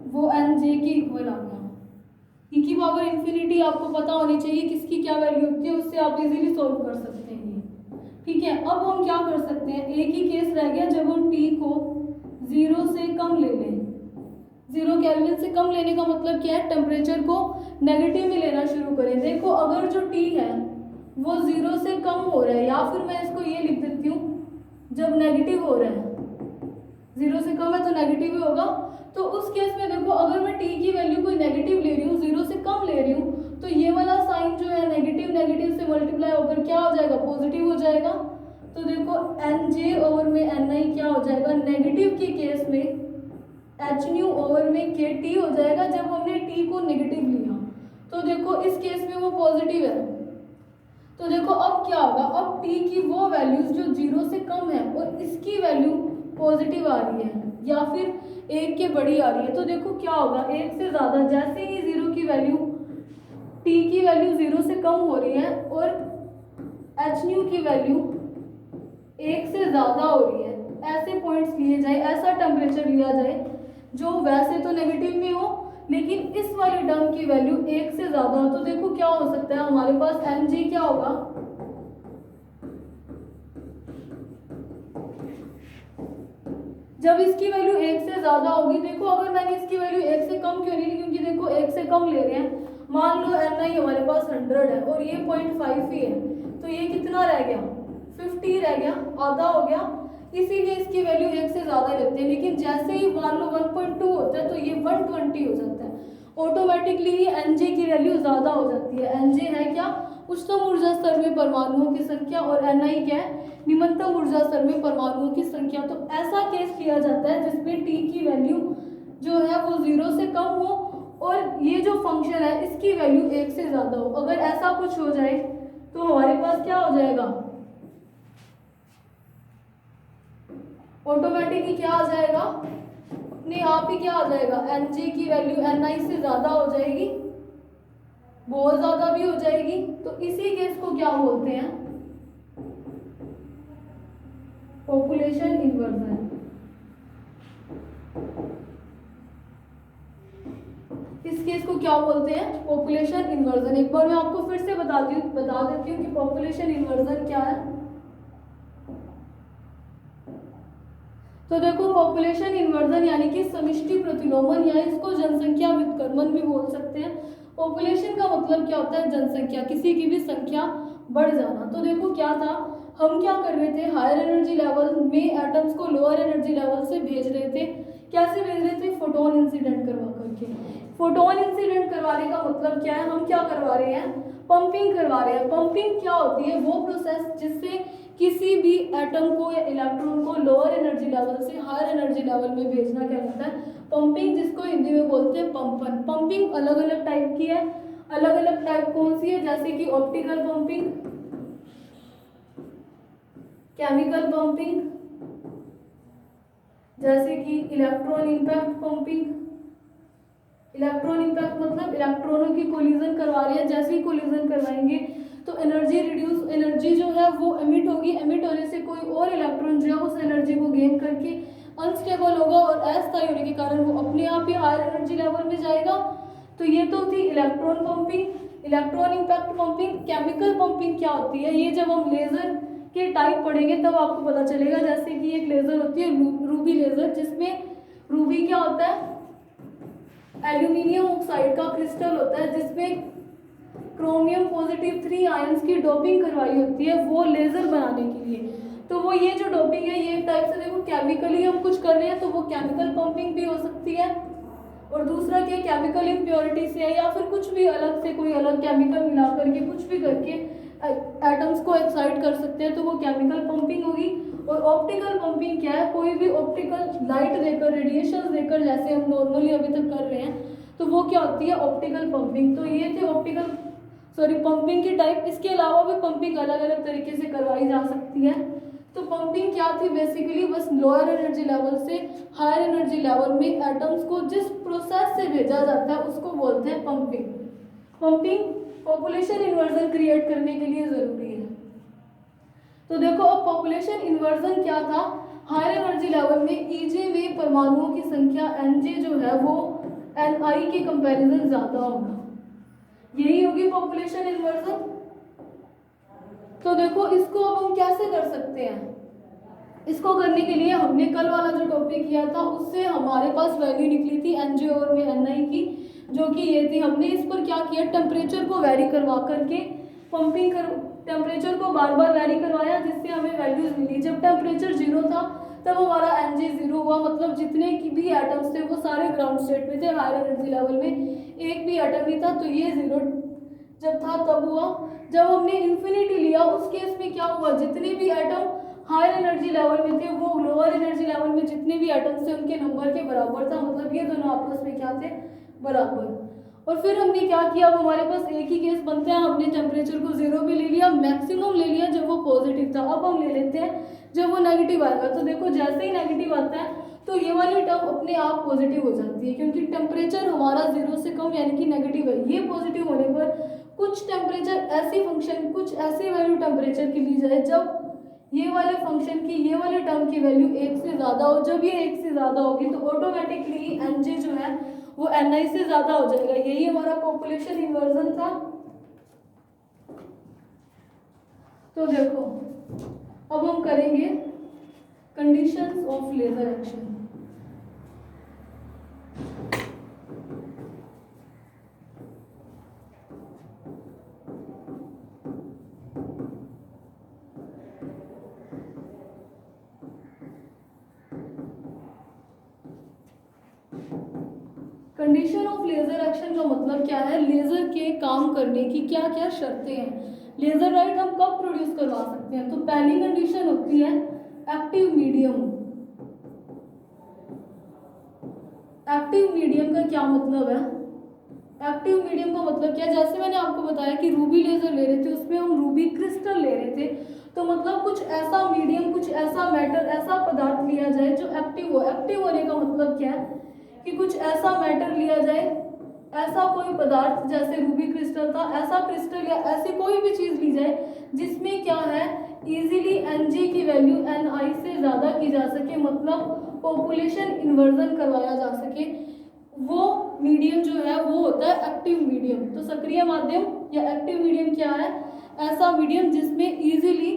वो Nj के इक्वल आ गया। E की पावर इन्फिनिटी आपको पता होनी चाहिए किसकी क्या वैल्यू होती है, उससे आप इजीली सॉल्व कर सकते हैं ये, ठीक है। अब हम क्या कर सकते हैं, एक ही केस रह गया, जब हम T को 0 से कम ले लें। 0 केल्विन से कम लेने का मतलब क्या है, टेम्परेचर को नेगेटिव में लेना शुरू करें। देखो अगर जो T है वो 0 से कम हो रहा है, या फिर मैं इसको ये लिख देती हूँ, जब नेगेटिव हो रहा है 0 से कम है तो नेगेटिव ही होगा। तो उस केस में देखो, अगर मैं टी की वैल्यू कोई नेगेटिव ले रही हूँ, 0 से कम ले रही हूँ, तो ये वाला साइन जो है नेगेटिव नेगेटिव से मल्टीप्लाई होकर क्या हो जाएगा, पॉजिटिव हो जाएगा। तो देखो एन जे ओवर में एन आई क्या हो जाएगा, नेगेटिव के केस में एच न्यू ओवर में के टी हो जाएगा जब हमने टी को नेगेटिव लिया। तो देखो इस केस में वो पॉजिटिव है। तो देखो अब क्या होगा, अब टी की वो वैल्यूज जो 0 से कम है और इसकी वैल्यू पॉजिटिव आ रही है या फिर 1 के बड़ी आ रही है, तो देखो क्या होगा, 1 से ज़्यादा, जैसे ही 0 की वैल्यू, टी की वैल्यू 0 से कम हो रही है और एच न्यू की वैल्यू 1 से ज़्यादा हो रही है, ऐसे पॉइंट्स लिए जाए, ऐसा टेम्परेचर लिया जाए जो वैसे तो नेगेटिव में हो लेकिन इस वाली टर्म की वैल्यू 1 से ज़्यादा हो। तो देखो क्या हो सकता है, हमारे पास एम जी क्या होगा, जब इसकी वैल्यू 1 से ज़्यादा होगी, देखो अगर मैंने इसकी वैल्यू 1 से कम क्यों नहीं ली, क्योंकि देखो 1 से कम ले रहे हैं, मान लो एन आई हमारे पास 100 है और ये 0.5 ही है, तो ये कितना रह गया, 50 रह गया, आधा हो गया, इसीलिए इसकी वैल्यू 1 से ज़्यादा लेते हैं। लेकिन जैसे ही मान लो 1.2 होता है तो ये 120 हो जाता है, ऑटोमेटिकली ही एन जे की वैल्यू ज़्यादा हो जाती है। एन जे है क्या, उच्चतम ऊर्जा स्तर में परमाणुओं की संख्या, और एन आई क्या है, निम्नतम ऊर्जा स्तर में परमाणुओं की संख्या। तो ऐसा केस लिया जाता है जिसमें टी की वैल्यू जो है वो 0 से कम हो और ये जो फंक्शन है इसकी वैल्यू 1 से ज़्यादा हो। अगर ऐसा कुछ हो जाए तो हमारे पास क्या हो जाएगा, ऑटोमेटिकली क्या आ जाएगा, अपने आप ही क्या आ जाएगा, एन जे की वैल्यू एन आई से ज़्यादा हो जाएगी, बहुत ज़्यादा भी हो जाएगी। तो इसी केस को क्या बोलते हैं, पॉपुलेशन इन्वर्जन। इस केस को क्या बोलते हैं, पॉपुलेशन इन्वर्जन। एक बार मैं आपको फिर से बता देती हूँ कि पॉपुलेशन इन्वर्जन क्या है। तो देखो पॉपुलेशन इन्वर्जन यानी कि समष्टि प्रतिलोमन या इसको जनसंख्या व्युत्क्रमण भी बोल सकते हैं। पॉपुलेशन का मतलब क्या होता है, जनसंख्या, किसी की भी संख्या बढ़ जाना। तो देखो क्या था, हम क्या कर रहे थे, हायर एनर्जी लेवल में एटम्स को लोअर एनर्जी लेवल से भेज रहे थे। कैसे भेज रहे थे, फोटोन इंसिडेंट करवा करके। फोटोन इंसिडेंट करवाने का मतलब क्या है, हम क्या करवा रहे हैं, पंपिंग करवा रहे हैं। पंपिंग क्या होती है, वो प्रोसेस जिससे किसी भी एटम को या इलेक्ट्रॉन को लोअर एनर्जी लेवल से हायर एनर्जी लेवल में भेजना क्या कहता है, पंपिंग, जिसको हिंदी में बोलते हैं पंपन। पंपिंग अलग अलग टाइप की है, अलग अलग टाइप कौन सी है, जैसे कि ऑप्टिकल पंपिंग, केमिकल पंपिंग, जैसे कि electron impact pumping. Electron impact मतलब इलेक्ट्रॉनों की कोलिजन करवा रहे हैं, जैसे ही कोलिजन करवाएंगे तो एनर्जी रिड्यूस, एनर्जी जो है वो एमिट होगी, एमिट होने से कोई और इलेक्ट्रॉन जो है उस एनर्जी को गेन करके अनस्टेबल होगा और अस्थायी होने के कारण वो अपने आप ही हायर एनर्जी लेवल में जाएगा। तो ये तो थी electron pumping, electron impact pumping. Chemical pumping क्या होती है, ये जब हम लेजर के टाइप पढ़ेंगे तब आपको पता चलेगा। जैसे कि एक लेजर होती है रूबी लेजर, जिसमें रूबी क्या होता है, एल्यूमिनियम ऑक्साइड का क्रिस्टल होता है जिसमें क्रोमियम पॉजिटिव 3 आयंस की डोपिंग करवाई होती है वो लेजर बनाने के लिए। तो वो ये जो डोपिंग है ये एक टाइप से देखो केमिकली हम कुछ कर रहे हैं तो वो केमिकल पंपिंग भी हो सकती है। और दूसरा क्या, केमिकल इम्प्योरिटी से है या फिर कुछ भी अलग से कोई अलग केमिकल मिला करके कुछ भी करके एटम्स को एक्साइट कर सकते हैं तो वो केमिकल पंपिंग होगी। और ऑप्टिकल पंपिंग क्या है, कोई भी ऑप्टिकल लाइट देकर, रेडिएशन देकर, जैसे हम नॉर्मली अभी तक कर रहे हैं, तो वो क्या होती है, ऑप्टिकल पंपिंग। तो ये थे पंपिंग की टाइप। इसके अलावा भी पंपिंग अलग अलग तरीके से करवाई जा सकती है। तो पंपिंग क्या थी, बेसिकली बस लोअर एनर्जी लेवल से हायर एनर्जी लेवल में एटम्स को जिस प्रोसेस से भेजा जाता है उसको बोलते हैं pumping. Pumping population inversion create करने के लिए ज़रूरी है। तो देखो अब पॉपुलेशन इन्वर्जन क्या था, हायर एनर्जी लेवल में ईजे में परमाणुओं की संख्या एनजे जो है वो एनआई के कंपैरिजन ज़्यादा होगा, यही होगी पॉपुलेशन इन्वर्जन। तो देखो इसको अब हम कैसे कर सकते हैं, इसको करने के लिए हमने कल वाला जो टॉपिक किया था उससे हमारे पास वैल्यू निकली थी एनजे और में एनआई की, जो कि ये थी। हमने इस पर क्या किया, टेम्परेचर को वैरी करवा करके टेम्परेचर को बार बार वैरी करवाया जिससे हमें वैल्यूज मिली। जब टेम्परेचर 0 था तब हमारा Nj 0 हुआ, मतलब जितने की भी एटम्स थे वो सारे ग्राउंड स्टेट में थे, हायर एनर्जी लेवल में एक भी एटम नहीं था, तो ये 0 जब था तब हुआ। जब हमने इन्फिनिटी लिया उस केस में क्या हुआ, जितने भी एटम हायर एनर्जी लेवल में थे वो लोअर एनर्जी लेवल में जितने भी एटम्स थे उनके नंबर के बराबर था, मतलब ये दोनों आपस में क्या थे, बराबर। और फिर हमने क्या किया, अब हमारे पास एक ही केस बनता है, हमने टेम्परेचर को 0 भी ले लिया, मैक्सिमम ले लिया जब वो पॉजिटिव था। अब हम ले लेते हैं जब वो नेगेटिव आएगा, तो देखो जैसे ही नेगेटिव आता है तो ये वाली टर्म अपने आप पॉजिटिव हो जाती है, क्योंकि टेम्परेचर हमारा 0 से कम यानी कि नेगेटिव है। ये पॉजिटिव होने पर कुछ टेम्परेचर ऐसी फंक्शन, कुछ ऐसी वैल्यू टेम्परेचर की ली जाए जब ये वाले फंक्शन की, ये वाले टर्म की वैल्यू 1 से ज़्यादा हो। जब ये 1 से ज़्यादा होगी तो ऑटोमेटिकली Nj जो है वो Ni से ज़्यादा हो जाएगा। यही हमारा पॉपुलेशन इन्वर्जन था। तो देखो अब हम करेंगे conditions of laser action. Condition of laser action का मतलब क्या है, लेजर के काम करने की क्या क्या शर्तें हैं, लेजर लाइट हम कब प्रोड्यूस करवा सकते हैं। तो पहली कंडीशन होती है एक्टिव मीडियम। एक्टिव मीडियम का क्या मतलब है, एक्टिव मीडियम का मतलब क्या है, जैसे मैंने आपको बताया कि रूबी लेजर ले रहे थे उसमें हम रूबी क्रिस्टल ले रहे थे, तो मतलब कुछ ऐसा मीडियम, कुछ ऐसा मैटर, ऐसा पदार्थ लिया जाए जो एक्टिव हो। एक्टिव होने का मतलब क्या है कि कुछ ऐसा मैटर लिया जाए, ऐसा कोई पदार्थ, जैसे रूबी क्रिस्टल था, ऐसा क्रिस्टल या ऐसी कोई भी चीज़ ली जाए जिसमें क्या है इजीली Nj की वैल्यू Ni से ज़्यादा की जा सके, मतलब पॉपुलेशन इन्वर्जन करवाया जा सके। वो मीडियम जो है वो होता है एक्टिव मीडियम। तो सक्रिय माध्यम या एक्टिव मीडियम क्या है, ऐसा मीडियम जिसमें इजीली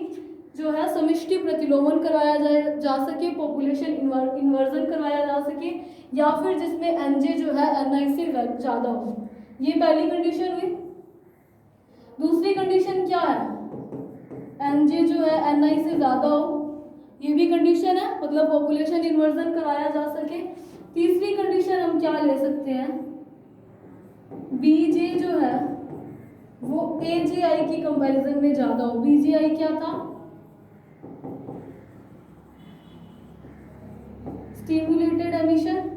जो है समिष्टि प्रतिलोमन करवाया जा सके, पॉपुलेशन इन्वर्जन करवाया जा सके, या फिर जिसमें Nj जो है Ni से ज़्यादा हो। ये पहली कंडीशन हुई। दूसरी कंडीशन क्या है, Nj जो है Ni से ज़्यादा हो, ये भी कंडीशन है, मतलब पॉपुलेशन इन्वर्जन कराया जा सके। तीसरी कंडीशन हम क्या ले सकते हैं, Bj जो है वो Aj की कंपैरिजन में ज़्यादा हो। Bji क्या था, स्टिमुलेटेड एमिशन,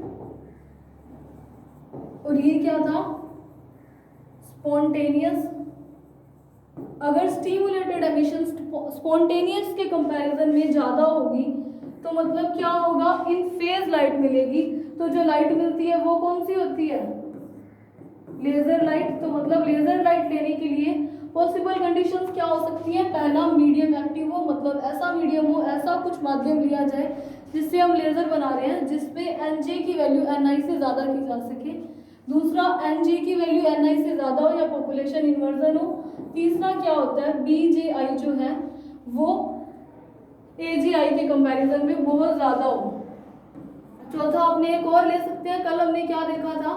और ये क्या था, स्पॉन्टेनियस। अगर स्टिमुलेटेड एमिशन स्पॉन्टेनियस के कंपैरिजन में ज़्यादा होगी तो मतलब क्या होगा, इन फेज लाइट मिलेगी। तो जो लाइट मिलती है वो कौन सी होती है, लेजर लाइट। तो मतलब लेजर लाइट लेने के लिए पॉसिबल कंडीशंस क्या हो सकती हैं, पहला मीडियम एक्टिव हो, मतलब ऐसा मीडियम हो, ऐसा कुछ माध्यम लिया जाए जिससे हम लेजर बना रहे हैं जिसपे Nj की वैल्यू Ni से ज़्यादा की जा सके। दूसरा Nj की वैल्यू Ni से ज़्यादा हो या पॉपुलेशन इन्वर्जन हो। तीसरा क्या होता है, Bji जो है वो Aj के कंपैरिजन में बहुत ज़्यादा हो। चौथा अपने एक और ले सकते हैं, कल हमने क्या देखा था,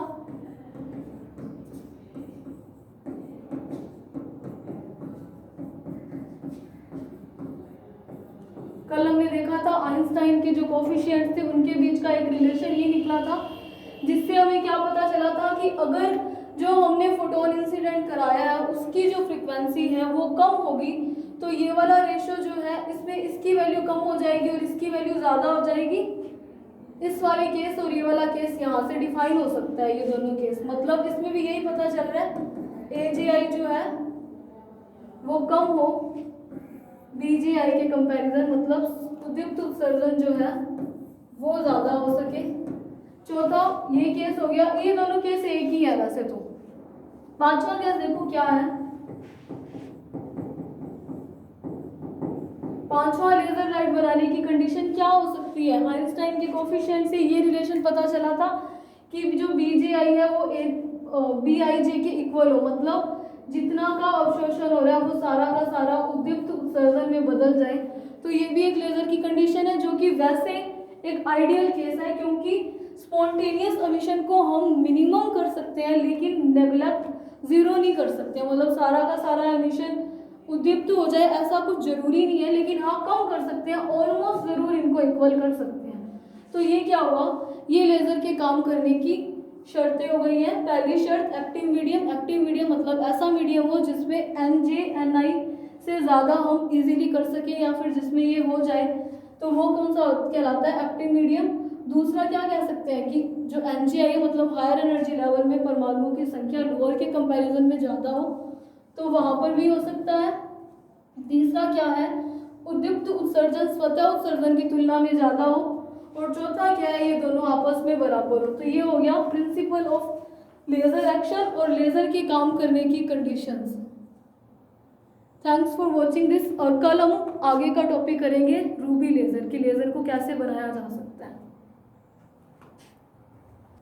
कल हमने देखा था आइंस्टाइन के जो कोफिशिएंट्स थे उनके बीच का एक रिलेशन ये निकला था, जिससे हमें क्या पता चला था कि अगर जो हमने फोटोन इंसिडेंट कराया है उसकी जो फ्रीक्वेंसी है वो कम होगी तो ये वाला रेशो जो है इसमें इसकी वैल्यू कम हो जाएगी और इसकी वैल्यू ज़्यादा हो जाएगी। इस वाले केस और ये वाला केस यहाँ से डिफाइन हो सकता है, ये दोनों केस, मतलब इसमें भी यही पता चल रहा है Aj जो है वो कम हो Bji के कंपैरिजन, मतलब उद्दीप्त उत्सर्जन जो है वो ज़्यादा हो सके। चौथा ये केस हो गया, ये दोनों केस एक ही है वैसे तो। पांचवा केस देखो क्या है, पांचवा लेजर लाइट बनाने की कंडीशन क्या हो सकती है, आइंस्टाइन के कोफिशिएंट से ये रिलेशन पता चला था कि जो Bji है वो Bij के इक्वल हो, मतलब जितना का अवशोषण हो रहा है वो सारा का सारा उद्दीप्त उत्सर्जन में बदल जाए। तो ये भी एक लेजर की कंडीशन है जो कि वैसे एक आइडियल केस है, क्योंकि स्पॉन्टेनियस एमिशन को हम मिनिमम कर सकते हैं लेकिन नेगलेक्ट 0 नहीं कर सकते, मतलब सारा का सारा एमिशन उद्दीप्त हो जाए ऐसा कुछ जरूरी नहीं है, लेकिन हाँ कम कर सकते हैं, ऑलमोस्ट जरूर इनको इक्वल कर सकते हैं। तो ये क्या हुआ, ये लेजर के काम करने की शर्तें हो गई हैं। पहली शर्त एक्टिव मीडियम। एक्टिव मीडियम मतलब ऐसा मीडियम हो जिसमें NJ/Ni से ज़्यादा हम इजीली कर सकें, या फिर जिसमें ये हो जाए, तो वो कौन सा कहलाता है, एक्टिव मीडियम। दूसरा क्या कह सकते हैं कि जो NJ मतलब हायर एनर्जी लेवल में परमाणुओं की संख्या लोअर के कंपैरिजन में ज़्यादा हो, तो वहाँ पर भी हो सकता है। तीसरा क्या है, उद्दीप्त उत्सर्जन स्वतः उत्सर्जन की तुलना में ज़्यादा हो। और चौथा क्या है, ये दोनों आपस में बराबर हो। तो ये हो गया प्रिंसिपल ऑफ लेजर एक्शन और लेजर के काम करने की conditions. Thanks for watching this. और कल हम आगे का टॉपिक करेंगे रूबी लेजर, कि लेजर को कैसे बनाया जा सकता है।